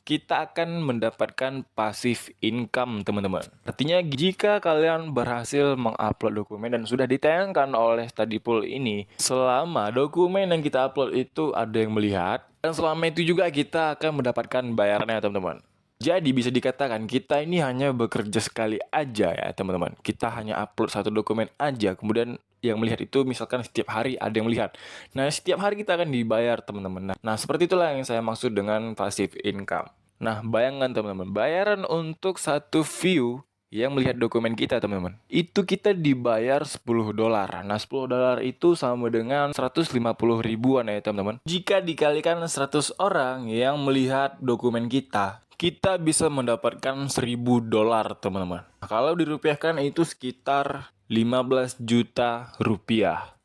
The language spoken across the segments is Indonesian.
kita akan mendapatkan passive income, teman-teman. Artinya, jika kalian berhasil mengupload dokumen dan sudah ditayangkan oleh Studypool ini, selama dokumen yang kita upload itu ada yang melihat, dan selama itu juga kita akan mendapatkan bayarannya, teman-teman. Jadi bisa dikatakan kita ini hanya bekerja sekali aja ya, teman-teman. Kita hanya upload satu dokumen aja, kemudian yang melihat itu misalkan setiap hari ada yang melihat. Nah, setiap hari kita akan dibayar, teman-teman. Nah, seperti itulah yang saya maksud dengan passive income. Nah, bayangkan teman-teman, bayaran untuk satu view yang melihat dokumen kita, teman-teman. Itu kita dibayar $10. Nah, $10 itu sama dengan 150 ribuan ya, teman-teman. Jika dikalikan 100 orang yang melihat dokumen kita bisa mendapatkan $1.000, teman-teman. Nah, kalau dirupiahkan itu sekitar 15 juta rupiah.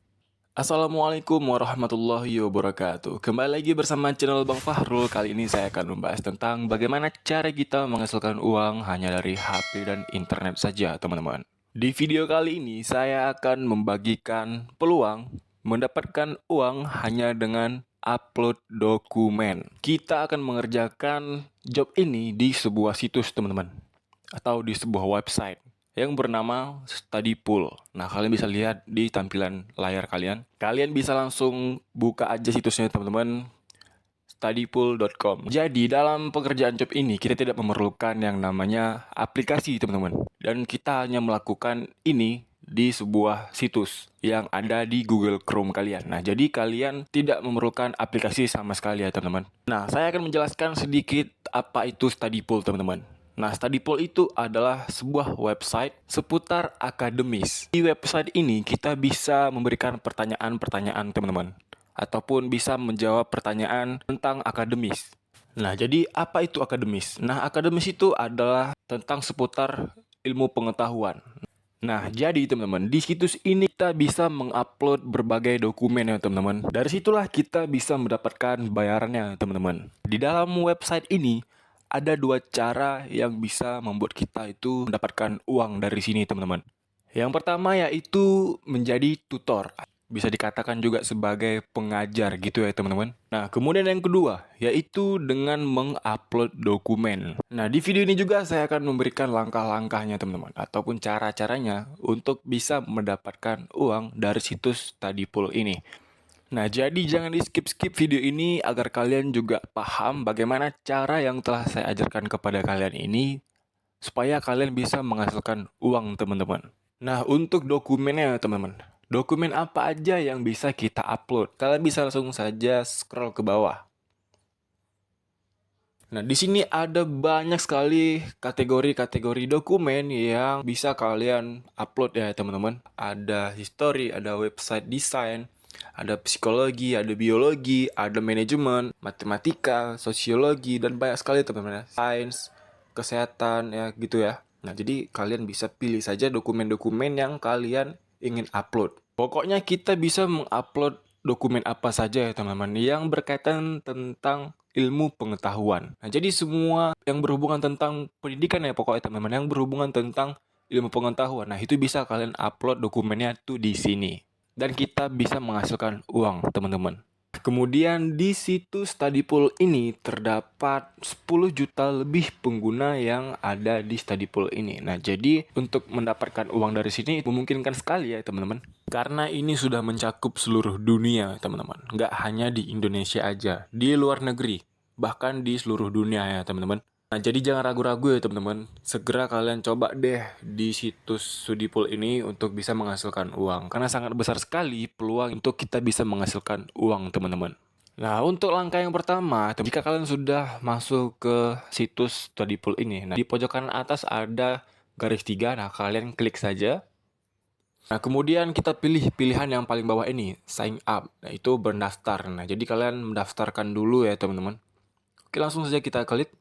Assalamualaikum warahmatullahi wabarakatuh. Kembali lagi bersama channel Bang Fahrul. Kali ini saya akan membahas tentang bagaimana cara kita menghasilkan uang hanya dari HP dan internet saja, teman-teman. Di video kali ini saya akan membagikan peluang mendapatkan uang hanya dengan upload dokumen. Kita akan mengerjakan job ini di sebuah situs, teman-teman, atau di sebuah website yang bernama Studypool. Nah, kalian bisa lihat di tampilan layar kalian. Kalian bisa langsung buka aja situsnya, teman-teman, studypool.com. Jadi, dalam pekerjaan job ini, kita tidak memerlukan yang namanya aplikasi, teman-teman. Dan kita hanya melakukan ini di sebuah situs yang ada di Google Chrome kalian. Nah, jadi kalian tidak memerlukan aplikasi sama sekali ya, teman-teman. Nah, saya akan menjelaskan sedikit apa itu Studypool, teman-teman. Nah, Studypool itu adalah sebuah website seputar akademis. Di website ini kita bisa memberikan pertanyaan-pertanyaan, teman-teman, ataupun bisa menjawab pertanyaan tentang akademis. Nah, jadi apa itu akademis? Nah, akademis itu adalah tentang seputar ilmu pengetahuan. Nah, jadi teman-teman, di situs ini kita bisa mengupload berbagai dokumen ya, teman-teman. Dari situlah kita bisa mendapatkan bayarannya, teman-teman. Di dalam website ini ada dua cara yang bisa membuat kita itu mendapatkan uang dari sini, teman-teman. Yang pertama yaitu menjadi tutor. Bisa dikatakan juga sebagai pengajar gitu ya, teman-teman. Nah, kemudian yang kedua yaitu dengan mengupload dokumen. Nah, di video ini juga saya akan memberikan langkah-langkahnya, teman-teman, ataupun cara-caranya untuk bisa mendapatkan uang dari situs Studypool ini. Nah, jadi jangan di-skip-skip video ini agar kalian juga paham bagaimana cara yang telah saya ajarkan kepada kalian ini supaya kalian bisa menghasilkan uang, teman-teman. Nah, untuk dokumennya, teman-teman. Dokumen apa aja yang bisa kita upload? Kalian bisa langsung saja scroll ke bawah. Nah, di sini ada banyak sekali kategori-kategori dokumen yang bisa kalian upload ya, teman-teman. Ada history, ada website design, ada psikologi, ada biologi, ada manajemen, matematika, sosiologi, dan banyak sekali, teman-teman, ya. Sains, kesehatan, ya gitu ya. Nah, jadi kalian bisa pilih saja dokumen-dokumen yang kalian ingin upload. Pokoknya kita bisa mengupload dokumen apa saja ya, teman-teman, yang berkaitan tentang ilmu pengetahuan. Nah, jadi semua yang berhubungan tentang pendidikan ya pokoknya, teman-teman, yang berhubungan tentang ilmu pengetahuan. Nah, itu bisa kalian upload dokumennya tuh di sini. Dan kita bisa menghasilkan uang, teman-teman. Kemudian di situs Studypool ini terdapat 10 juta lebih pengguna yang ada di Studypool ini. Nah, jadi untuk mendapatkan uang dari sini memungkinkan sekali ya, teman-teman. Karena ini sudah mencakup seluruh dunia, teman-teman. Nggak hanya di Indonesia aja, di luar negeri, bahkan di seluruh dunia ya, teman-teman. Nah, jadi jangan ragu-ragu ya, teman-teman. Segera kalian coba deh di situs Studypool ini untuk bisa menghasilkan uang. Karena sangat besar sekali peluang untuk kita bisa menghasilkan uang, teman-teman. Nah, untuk langkah yang pertama, jika kalian sudah masuk ke situs Studypool ini, nah, di pojok kanan atas ada garis 3, nah kalian klik saja. Nah, kemudian kita pilih pilihan yang paling bawah ini, sign up. Nah, itu berdaftar. Nah, jadi kalian mendaftarkan dulu ya, teman-teman. Oke, langsung saja kita klik.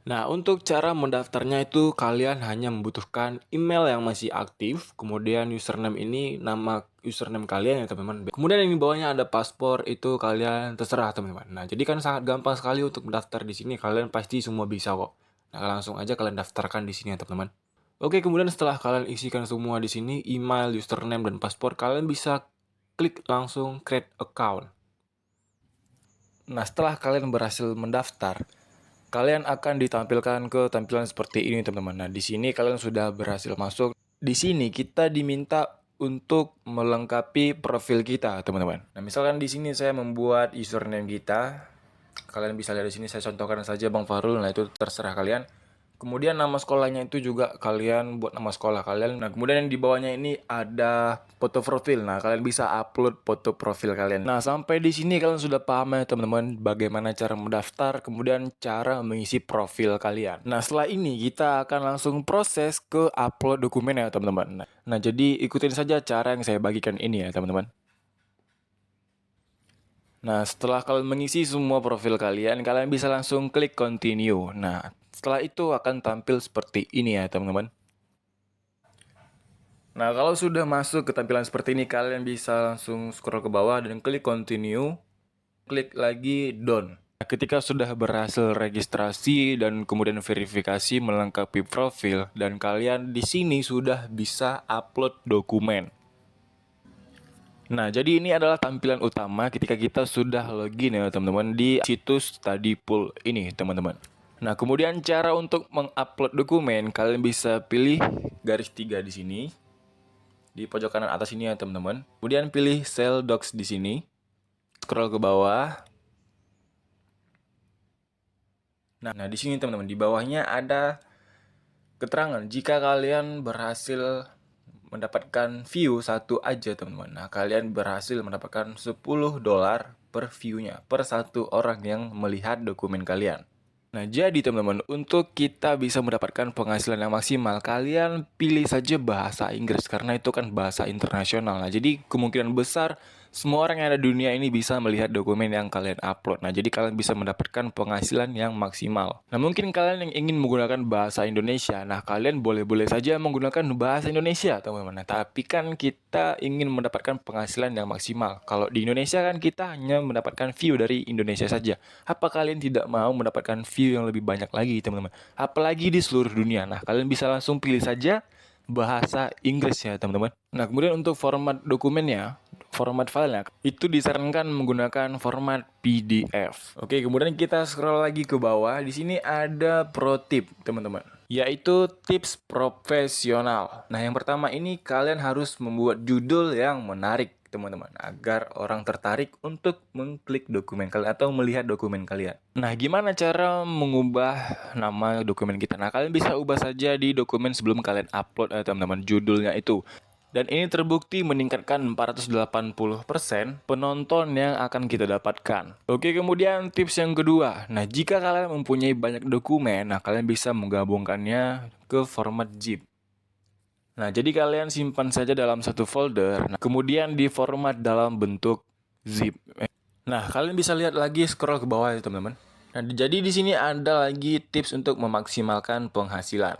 Nah, untuk cara mendaftarnya itu kalian hanya membutuhkan email yang masih aktif, kemudian username ini nama username kalian ya, teman-teman. Kemudian yang di bawahnya ada paspor, itu kalian terserah, teman-teman. Nah, jadi kan sangat gampang sekali untuk mendaftar di sini, kalian pasti semua bisa kok. Nah, langsung aja kalian daftarkan di sini ya, teman-teman. Oke, kemudian setelah kalian isikan semua di sini, email, username, dan paspor, kalian bisa klik langsung create account. Nah, setelah kalian berhasil mendaftar, kalian akan ditampilkan ke tampilan seperti ini, teman-teman. Nah, di sini kalian sudah berhasil masuk. Di sini kita diminta untuk melengkapi profil kita, teman-teman. Nah, misalkan di sini saya membuat username kita. Kalian bisa lihat di sini, saya contohkan saja Bang Farul. Nah, itu terserah kalian. Kemudian nama sekolahnya itu juga kalian buat nama sekolah kalian. Nah, kemudian yang di bawahnya ini ada foto profil. Nah, kalian bisa upload foto profil kalian. Nah, sampai di sini kalian sudah paham ya teman-teman bagaimana cara mendaftar, kemudian cara mengisi profil kalian. Nah, setelah ini kita akan langsung proses ke upload dokumen ya teman-teman. Nah, jadi ikutin saja cara yang saya bagikan ini ya teman-teman. Nah, setelah kalian mengisi semua profil kalian, kalian bisa langsung klik continue. Nah, setelah itu akan tampil seperti ini ya, teman-teman. Nah, kalau sudah masuk ke tampilan seperti ini, kalian bisa langsung scroll ke bawah dan klik continue. Klik lagi done. Nah, ketika sudah berhasil registrasi dan kemudian verifikasi melengkapi profil, dan kalian di sini sudah bisa upload dokumen. Nah, jadi ini adalah tampilan utama ketika kita sudah login ya teman-teman di situs Studypool ini teman-teman. Nah, kemudian cara untuk mengupload dokumen, kalian bisa pilih garis 3 di sini. Di pojok kanan atas ini ya teman-teman. Kemudian pilih Sell Docs di sini. Scroll ke bawah. Nah, di sini teman-teman, di bawahnya ada keterangan jika kalian berhasil mendapatkan view satu aja teman-teman. Nah, kalian berhasil mendapatkan $10 per view-nya, per satu orang yang melihat dokumen kalian. Nah, jadi teman-teman, untuk kita bisa mendapatkan penghasilan yang maksimal, kalian pilih saja bahasa Inggris karena itu kan bahasa internasional. Nah, jadi kemungkinan besar semua orang yang ada di dunia ini bisa melihat dokumen yang kalian upload. Nah, jadi kalian bisa mendapatkan penghasilan yang maksimal. Nah, mungkin kalian yang ingin menggunakan bahasa Indonesia, nah kalian boleh-boleh saja menggunakan bahasa Indonesia, teman-teman. Nah, tapi kan kita ingin mendapatkan penghasilan yang maksimal. Kalau di Indonesia kan kita hanya mendapatkan view dari Indonesia saja. Apa kalian tidak mau mendapatkan view yang lebih banyak lagi, teman-teman? Apalagi di seluruh dunia. Nah, kalian bisa langsung pilih saja bahasa Inggris ya, teman-teman. Nah, kemudian untuk format dokumennya, format filenya itu disarankan menggunakan format PDF. Oke, kemudian kita scroll lagi ke bawah. Di sini ada pro tip, teman-teman, yaitu tips profesional. Nah, yang pertama ini kalian harus membuat judul yang menarik, teman-teman, agar orang tertarik untuk mengklik dokumen kalian atau melihat dokumen kalian. Nah, gimana cara mengubah nama dokumen kita? Nah, kalian bisa ubah saja di dokumen sebelum kalian upload teman-teman, judulnya itu. Dan ini terbukti meningkatkan 480% penonton yang akan kita dapatkan. Oke, kemudian tips yang kedua. Nah, jika kalian mempunyai banyak dokumen, nah kalian bisa menggabungkannya ke format zip. Nah, jadi kalian simpan saja dalam satu folder, nah, kemudian diformat dalam bentuk zip. Nah, kalian bisa lihat lagi scroll ke bawah ya, teman-teman. Nah, jadi di sini ada lagi tips untuk memaksimalkan penghasilan.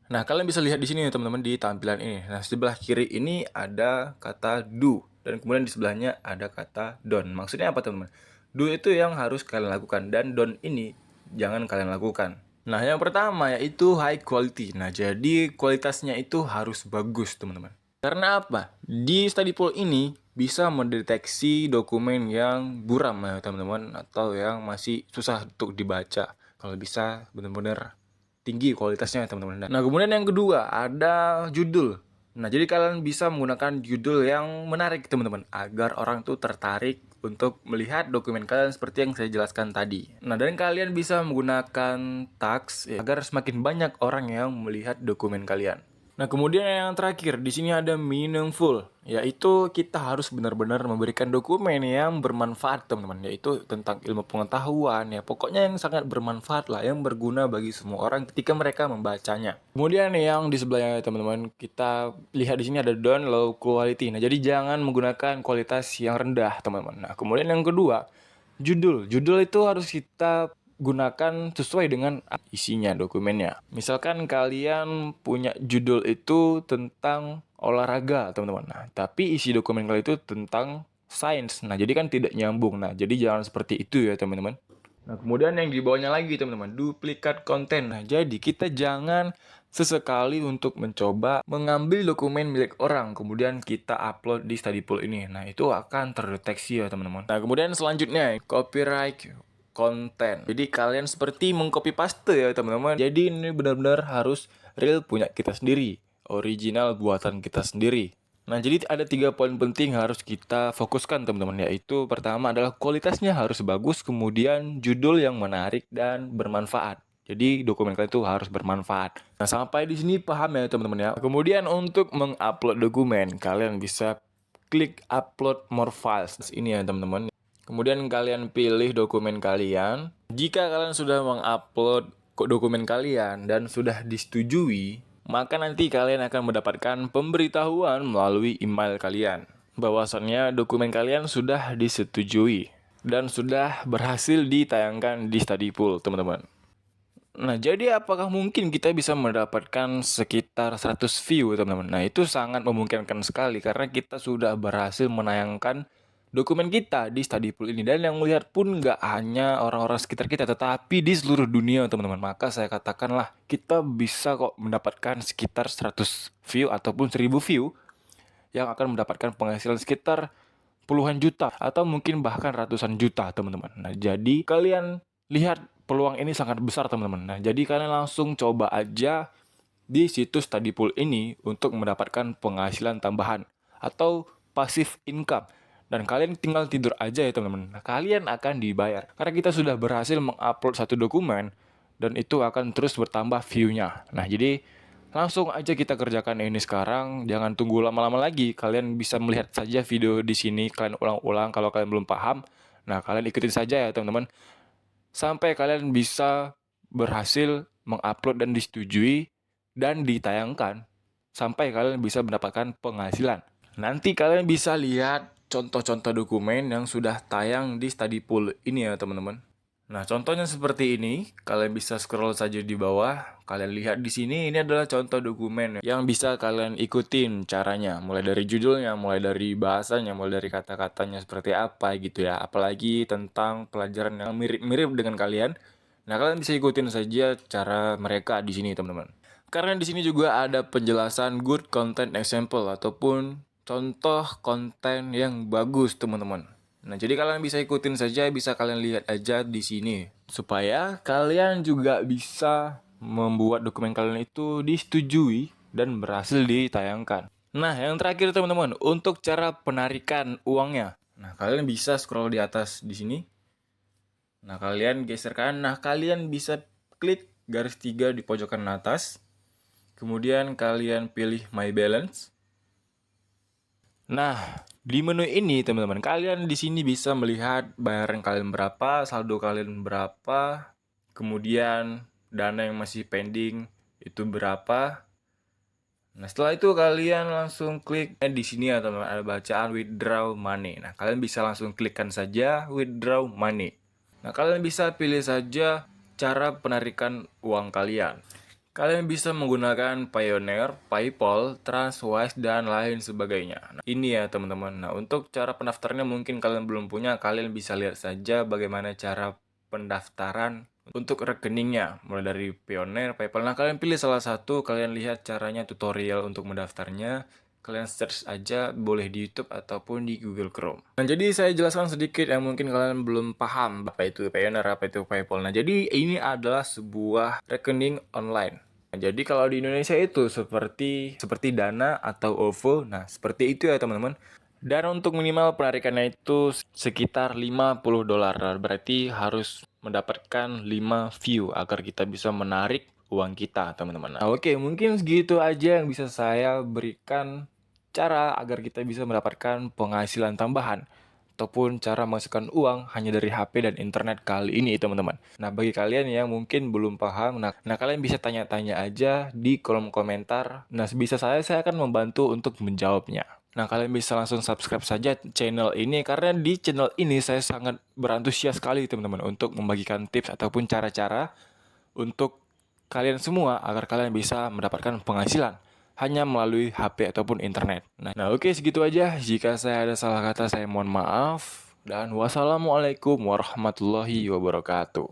Nah, kalian bisa lihat di sini ya teman-teman di tampilan ini. Nah, sebelah kiri ini ada kata do dan kemudian di sebelahnya ada kata don't. Maksudnya apa teman-teman? Do itu yang harus kalian lakukan dan don't ini jangan kalian lakukan. Nah, yang pertama yaitu high quality. Nah, jadi kualitasnya itu harus bagus, teman-teman. Karena apa? Di Studypool ini bisa mendeteksi dokumen yang buram ya, teman-teman, atau yang masih susah untuk dibaca. Kalau bisa benar-benar tinggi kualitasnya teman-teman. Nah, kemudian yang kedua ada judul. Nah, jadi kalian bisa menggunakan judul yang menarik teman-teman agar orang tuh tertarik untuk melihat dokumen kalian seperti yang saya jelaskan tadi. Nah, dan kalian bisa menggunakan tags ya, agar semakin banyak orang yang melihat dokumen kalian. Nah, kemudian yang terakhir, di sini ada meaningful, yaitu kita harus benar-benar memberikan dokumen yang bermanfaat, teman-teman, yaitu tentang ilmu pengetahuan, ya pokoknya yang sangat bermanfaat lah, yang berguna bagi semua orang ketika mereka membacanya. Kemudian yang di sebelahnya, teman-teman, kita lihat di sini ada don't low quality. Nah, jadi jangan menggunakan kualitas yang rendah, teman-teman. Nah, kemudian yang kedua, judul. Judul itu harus kita gunakan sesuai dengan isinya dokumennya. Misalkan kalian punya judul itu tentang olahraga, teman-teman. Nah, tapi isi dokumen kalian itu tentang sains. Nah, jadi kan tidak nyambung. Nah, jadi jangan seperti itu ya, teman-teman. Nah, kemudian yang di bawahnya lagi teman-teman, duplikat konten. Nah, jadi kita jangan sesekali untuk mencoba mengambil dokumen milik orang, kemudian kita upload di study pool ini. Nah, itu akan terdeteksi ya teman-teman. Nah, kemudian selanjutnya, copyright konten. Jadi kalian seperti mengcopy paste ya teman-teman. Jadi ini benar-benar harus real punya kita sendiri, original buatan kita sendiri. Nah, jadi ada 3 poin penting yang harus kita fokuskan teman-teman, yaitu pertama adalah kualitasnya harus bagus, kemudian judul yang menarik dan bermanfaat. Jadi dokumen kalian itu harus bermanfaat. Nah, sampai di sini paham ya teman-teman ya. Kemudian untuk mengupload dokumen, kalian bisa klik upload more files. Ini ya teman-teman. Kemudian kalian pilih dokumen kalian. Jika kalian sudah mengupload dokumen kalian dan sudah disetujui, maka nanti kalian akan mendapatkan pemberitahuan melalui email kalian bahwasannya dokumen kalian sudah disetujui dan sudah berhasil ditayangkan di study pool, teman-teman. Nah, jadi apakah mungkin kita bisa mendapatkan sekitar 100 view, teman-teman? Nah, itu sangat memungkinkan sekali karena kita sudah berhasil menayangkan dokumen kita di study pool ini. Dan yang melihat pun nggak hanya orang-orang sekitar kita, tetapi di seluruh dunia, teman-teman. Maka saya katakanlah, kita bisa kok mendapatkan sekitar 100 view ataupun 1000 view yang akan mendapatkan penghasilan sekitar puluhan juta atau mungkin bahkan ratusan juta, teman-teman. Nah, jadi kalian lihat peluang ini sangat besar, teman-teman. Nah, jadi kalian langsung coba aja di situs study pool ini untuk mendapatkan penghasilan tambahan atau passive income. Dan kalian tinggal tidur aja ya teman-teman. Nah, kalian akan dibayar karena kita sudah berhasil mengupload satu dokumen dan itu akan terus bertambah view-nya. Nah, jadi langsung aja kita kerjakan ini sekarang, jangan tunggu lama-lama lagi. Kalian bisa melihat saja video di sini, kalian ulang-ulang kalau kalian belum paham. Nah, kalian ikutin saja ya teman-teman. Sampai kalian bisa berhasil mengupload dan disetujui dan ditayangkan. Sampai kalian bisa mendapatkan penghasilan. Nanti kalian bisa lihat contoh-contoh dokumen yang sudah tayang di study pool ini ya teman-teman. Nah, contohnya seperti ini. Kalian bisa scroll saja di bawah. Kalian lihat di sini, ini adalah contoh dokumen yang bisa kalian ikutin caranya. Mulai dari judulnya, mulai dari bahasanya, mulai dari kata-katanya seperti apa gitu ya. Apalagi tentang pelajaran yang mirip-mirip dengan kalian. Nah, kalian bisa ikutin saja cara mereka di sini, teman-teman. Karena di sini juga ada penjelasan good content example ataupun contoh konten yang bagus, teman-teman. Nah, jadi kalian bisa ikutin saja, bisa kalian lihat aja di sini. Supaya kalian juga bisa membuat dokumen kalian itu disetujui dan berhasil ditayangkan. Nah, yang terakhir teman-teman, untuk cara penarikan uangnya. Nah, kalian bisa scroll di atas di sini. Nah, kalian geser kanan. Nah, kalian bisa klik garis 3 di pojokan atas. Kemudian kalian pilih My Balance. Nah, di menu ini teman-teman, kalian di sini bisa melihat bayaran kalian berapa, saldo kalian berapa, kemudian dana yang masih pending itu berapa. Nah, setelah itu kalian langsung klik di sini ya teman-teman, ada bacaan withdraw money. Nah, kalian bisa langsung klikkan saja withdraw money. Nah, kalian bisa pilih saja cara penarikan uang kalian. Kalian bisa menggunakan Payoneer, PayPal, Transwise, dan lain sebagainya. Nah, ini ya teman-teman. Nah, untuk cara pendaftarannya mungkin kalian belum punya, kalian bisa lihat saja bagaimana cara pendaftaran untuk rekeningnya. Mulai dari Payoneer, PayPal. Nah, kalian pilih salah satu, kalian lihat caranya tutorial untuk mendaftarnya. Kalian search aja, boleh di YouTube ataupun di Google Chrome. Nah, jadi saya jelaskan sedikit yang mungkin kalian belum paham. Apa itu Payoneer, apa itu PayPal. Nah, jadi ini adalah sebuah rekening online. Nah, jadi kalau di Indonesia itu seperti Dana atau OVO. Nah, seperti itu ya teman-teman. Dan untuk minimal penarikannya itu sekitar $50. Berarti harus mendapatkan 5 view agar kita bisa menarik uang kita, teman-teman. Nah, oke, mungkin segitu aja yang bisa saya berikan cara agar kita bisa mendapatkan penghasilan tambahan ataupun cara menghasilkan uang hanya dari HP dan internet kali ini, teman-teman. Nah, bagi kalian yang mungkin belum paham, nah kalian bisa tanya-tanya aja di kolom komentar. Nah, sebisa saya akan membantu untuk menjawabnya. Nah, kalian bisa langsung subscribe saja channel ini karena di channel ini saya sangat berantusias sekali, teman-teman, untuk membagikan tips ataupun cara-cara untuk kalian semua agar kalian bisa mendapatkan penghasilan hanya melalui HP ataupun internet. Nah, oke, segitu aja. Jika saya ada salah kata, saya mohon maaf. Dan wassalamualaikum warahmatullahi wabarakatuh.